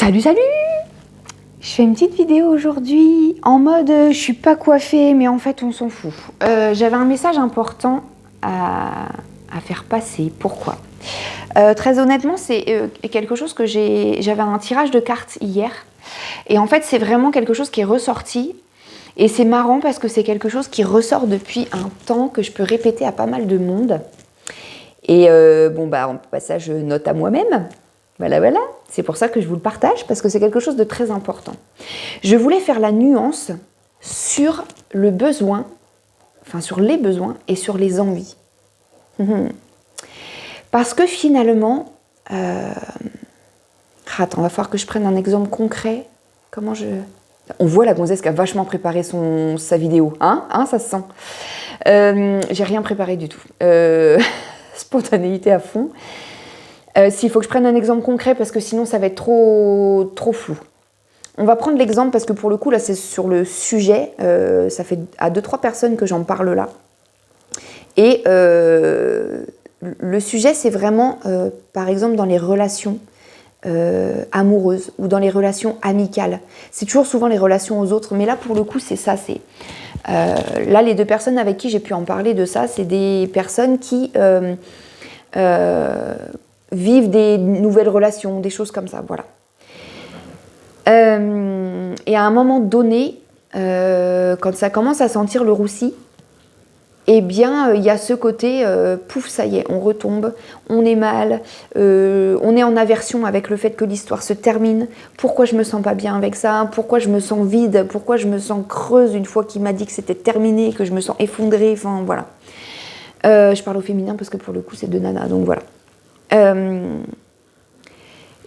Salut, salut! Je fais une petite vidéo aujourd'hui en mode je suis pas coiffée, mais en fait on s'en fout. J'avais un message important à faire passer. Pourquoi? Très honnêtement, c'est quelque chose que j'avais un tirage de cartes hier. Et en fait, c'est vraiment quelque chose qui est ressorti. Et c'est marrant parce que c'est quelque chose qui ressort depuis un temps que je peux répéter à pas mal de monde. Et en passage, note à moi-même. Voilà. C'est pour ça que je vous le partage, parce que c'est quelque chose de très important. Je voulais faire la nuance sur le besoin, enfin sur les besoins et sur les envies. Parce que finalement, attends, va falloir que je prenne un exemple concret. On voit la gonzesse qui a vachement préparé sa vidéo, hein, ça se sent. J'ai rien préparé du tout. Spontanéité à fond. S'il faut que je prenne un exemple concret, parce que sinon ça va être trop flou. On va prendre l'exemple parce que pour le coup, là, c'est sur le sujet. Ça fait à 2-3 personnes que j'en parle là. Et le sujet, c'est vraiment, par exemple, dans les relations amoureuses ou dans les relations amicales. C'est toujours souvent les relations aux autres, mais là, pour le coup, c'est ça. Là, les 2 personnes avec qui j'ai pu en parler de ça, c'est des personnes qui vivent des nouvelles relations, des choses comme ça, voilà. Et à un moment donné, quand ça commence à sentir le roussi, eh bien, il y a ce côté, pouf, ça y est, on retombe, on est mal, on est en aversion avec le fait que l'histoire se termine. Pourquoi je me sens pas bien avec ça? Pourquoi je me sens vide? Pourquoi je me sens creuse une fois qu'il m'a dit que c'était terminé, que je me sens effondrée? Enfin, voilà. Je parle au féminin parce que pour le coup, c'est 2 nanas, donc voilà.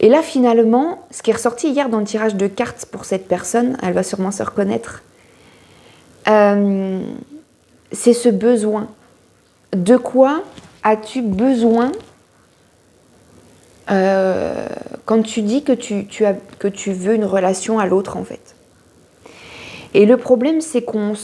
Et là, finalement, ce qui est ressorti hier dans le tirage de cartes pour cette personne, elle va sûrement se reconnaître, c'est ce besoin. De quoi as-tu besoin quand tu dis que tu veux une relation à l'autre, en fait? Et le problème, c'est qu'on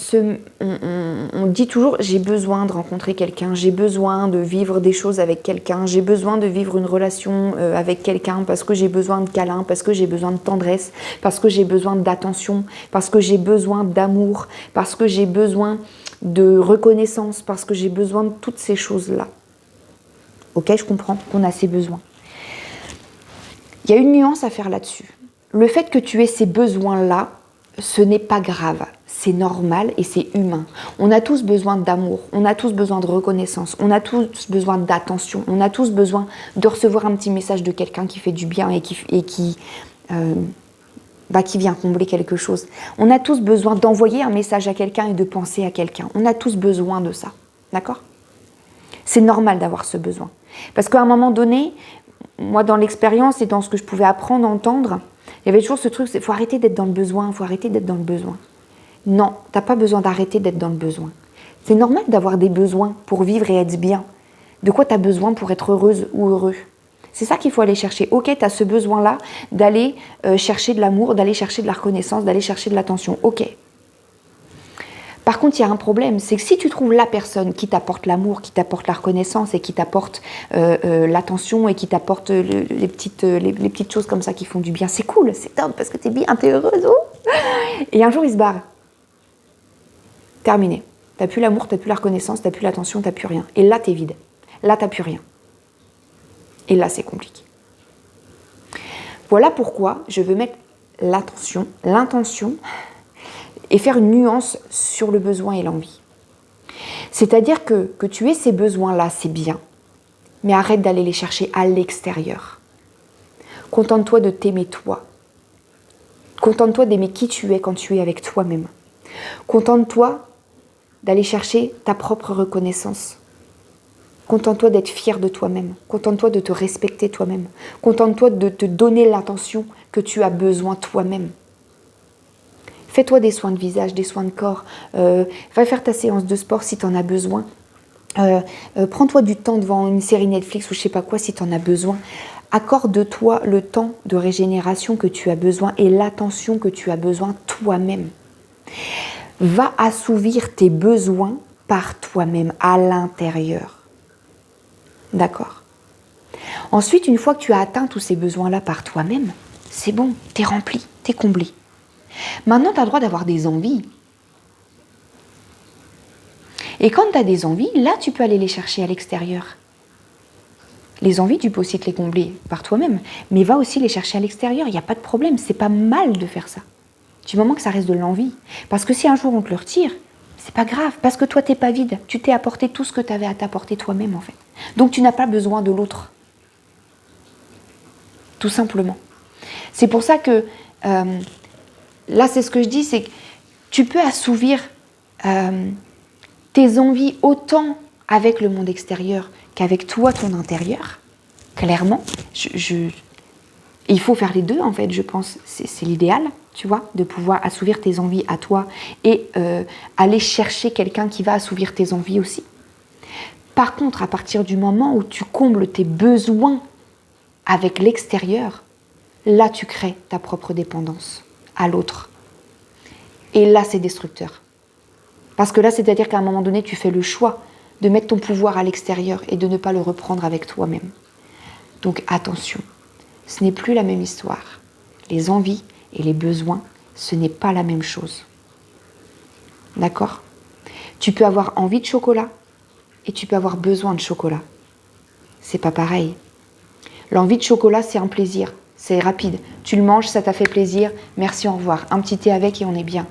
dit toujours « j'ai besoin de rencontrer quelqu'un, j'ai besoin de vivre des choses avec quelqu'un, j'ai besoin de vivre une relation avec quelqu'un parce que j'ai besoin de câlins, parce que j'ai besoin de tendresse, parce que j'ai besoin d'attention, parce que j'ai besoin d'amour, parce que j'ai besoin de reconnaissance, parce que j'ai besoin de toutes ces choses-là. » Ok, je comprends qu'on a ces besoins. Il y a une nuance à faire là-dessus. Le fait que tu aies ces besoins-là, ce n'est pas grave, c'est normal et c'est humain. On a tous besoin d'amour, on a tous besoin de reconnaissance, on a tous besoin d'attention, on a tous besoin de recevoir un petit message de quelqu'un qui fait du bien et qui vient combler quelque chose. On a tous besoin d'envoyer un message à quelqu'un et de penser à quelqu'un. On a tous besoin de ça, d'accord? C'est normal d'avoir ce besoin. Parce qu'à un moment donné, moi dans l'expérience et dans ce que je pouvais apprendre, entendre, il y avait toujours ce truc, il faut arrêter d'être dans le besoin, il faut arrêter d'être dans le besoin. Non, tu n'as pas besoin d'arrêter d'être dans le besoin. C'est normal d'avoir des besoins pour vivre et être bien. De quoi tu as besoin pour être heureuse ou heureux? C'est ça qu'il faut aller chercher. Ok, tu as ce besoin-là d'aller chercher de l'amour, d'aller chercher de la reconnaissance, d'aller chercher de l'attention. Ok. Par contre, il y a un problème, c'est que si tu trouves la personne qui t'apporte l'amour, qui t'apporte la reconnaissance et qui t'apporte l'attention et qui t'apporte les petites choses comme ça qui font du bien, c'est cool, c'est top parce que t'es bien, t'es heureuse. Oh, et un jour, il se barre. Terminé. T'as plus l'amour, t'as plus la reconnaissance, t'as plus l'attention, t'as plus rien. Et là, t'es vide. Là, t'as plus rien. Et là, c'est compliqué. Voilà pourquoi je veux mettre l'intention, et faire une nuance sur le besoin et l'envie. C'est-à-dire que tu aies ces besoins-là, c'est bien, mais arrête d'aller les chercher à l'extérieur. Contente-toi de t'aimer toi. Contente-toi d'aimer qui tu es quand tu es avec toi-même. Contente-toi d'aller chercher ta propre reconnaissance. Contente-toi d'être fier de toi-même. Contente-toi de te respecter toi-même. Contente-toi de te donner l'attention que tu as besoin toi-même. Fais-toi des soins de visage, des soins de corps. Va faire ta séance de sport si tu en as besoin. Prends-toi du temps devant une série Netflix ou je sais pas quoi si tu en as besoin. Accorde-toi le temps de régénération que tu as besoin et l'attention que tu as besoin toi-même. Va assouvir tes besoins par toi-même, à l'intérieur. D'accord? Ensuite, une fois que tu as atteint tous ces besoins-là par toi-même, C'est bon, t'es rempli, t'es comblé. Maintenant, tu as le droit d'avoir des envies. Et quand tu as des envies, là, tu peux aller les chercher à l'extérieur. Les envies, tu peux aussi te les combler par toi-même, mais va aussi les chercher à l'extérieur, il n'y a pas de problème, c'est pas mal de faire ça. Du moment que ça reste de l'envie. Parce que si un jour on te le retire, c'est pas grave, parce que toi, t'es pas vide, tu t'es apporté tout ce que tu avais à t'apporter toi-même, en fait. Donc tu n'as pas besoin de l'autre. Tout simplement. C'est pour ça que, là, c'est ce que je dis, c'est que tu peux assouvir tes envies autant avec le monde extérieur qu'avec toi, ton intérieur. Clairement, il faut faire les deux, en fait, je pense. C'est l'idéal, tu vois, de pouvoir assouvir tes envies à toi et aller chercher quelqu'un qui va assouvir tes envies aussi. Par contre, à partir du moment où tu combles tes besoins avec l'extérieur, là, tu crées ta propre dépendance à l'autre. Et là, c'est destructeur. Parce que là, c'est-à-dire qu'à un moment donné, tu fais le choix de mettre ton pouvoir à l'extérieur et de ne pas le reprendre avec toi-même. Donc attention, ce n'est plus la même histoire. Les envies et les besoins, ce n'est pas la même chose. D'accord ? Tu peux avoir envie de chocolat et tu peux avoir besoin de chocolat. C'est pas pareil. L'envie de chocolat, c'est un plaisir. C'est rapide. Tu le manges, ça t'a fait plaisir. Merci, au revoir. Un petit thé avec et on est bien.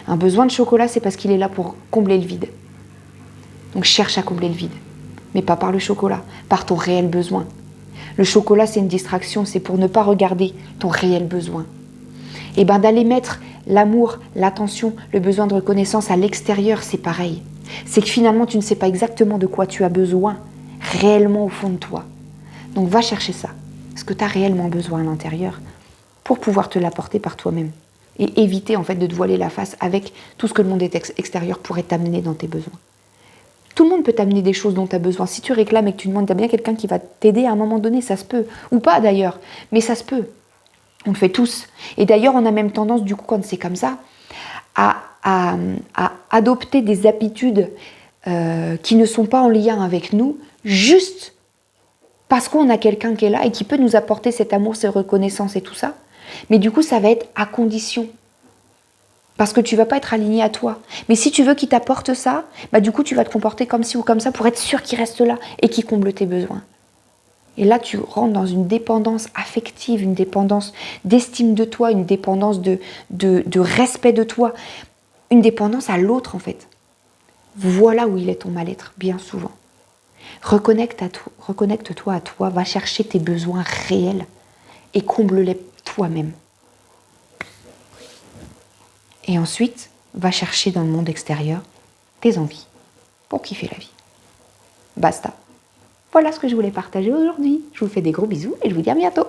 Un besoin de chocolat, c'est parce qu'il est là pour combler le vide. Donc cherche à combler le vide. Mais pas par le chocolat, par ton réel besoin. Le chocolat, c'est une distraction, c'est pour ne pas regarder ton réel besoin. Et bien d'aller mettre l'amour, l'attention, le besoin de reconnaissance à l'extérieur, c'est pareil. C'est que finalement, tu ne sais pas exactement de quoi tu as besoin, réellement au fond de toi. Donc va chercher ça, ce que tu as réellement besoin à l'intérieur, pour pouvoir te l'apporter par toi-même. Et éviter en fait de te voiler la face avec tout ce que le monde extérieur pourrait t'amener dans tes besoins. Tout le monde peut t'amener des choses dont tu as besoin. Si tu réclames et que tu demandes, tu as bien quelqu'un qui va t'aider à un moment donné, ça se peut. Ou pas d'ailleurs, mais ça se peut. On le fait tous. Et d'ailleurs, on a même tendance, du coup, quand c'est comme ça, à adopter des habitudes qui ne sont pas en lien avec nous, juste parce qu'on a quelqu'un qui est là et qui peut nous apporter cet amour, cette reconnaissance et tout ça. Mais du coup, ça va être à condition. Parce que tu ne vas pas être aligné à toi. Mais si tu veux qu'il t'apporte ça, bah du coup, tu vas te comporter comme ci ou comme ça pour être sûr qu'il reste là et qu'il comble tes besoins. Et là, tu rentres dans une dépendance affective, une dépendance d'estime de toi, une dépendance de respect de toi, une dépendance à l'autre, en fait. Voilà où il est ton mal-être, bien souvent. Reconnecte-toi à toi, va chercher tes besoins réels et comble-les toi-même. Et ensuite, va chercher dans le monde extérieur tes envies pour kiffer la vie. Basta. Voilà ce que je voulais partager aujourd'hui. Je vous fais des gros bisous et je vous dis à bientôt.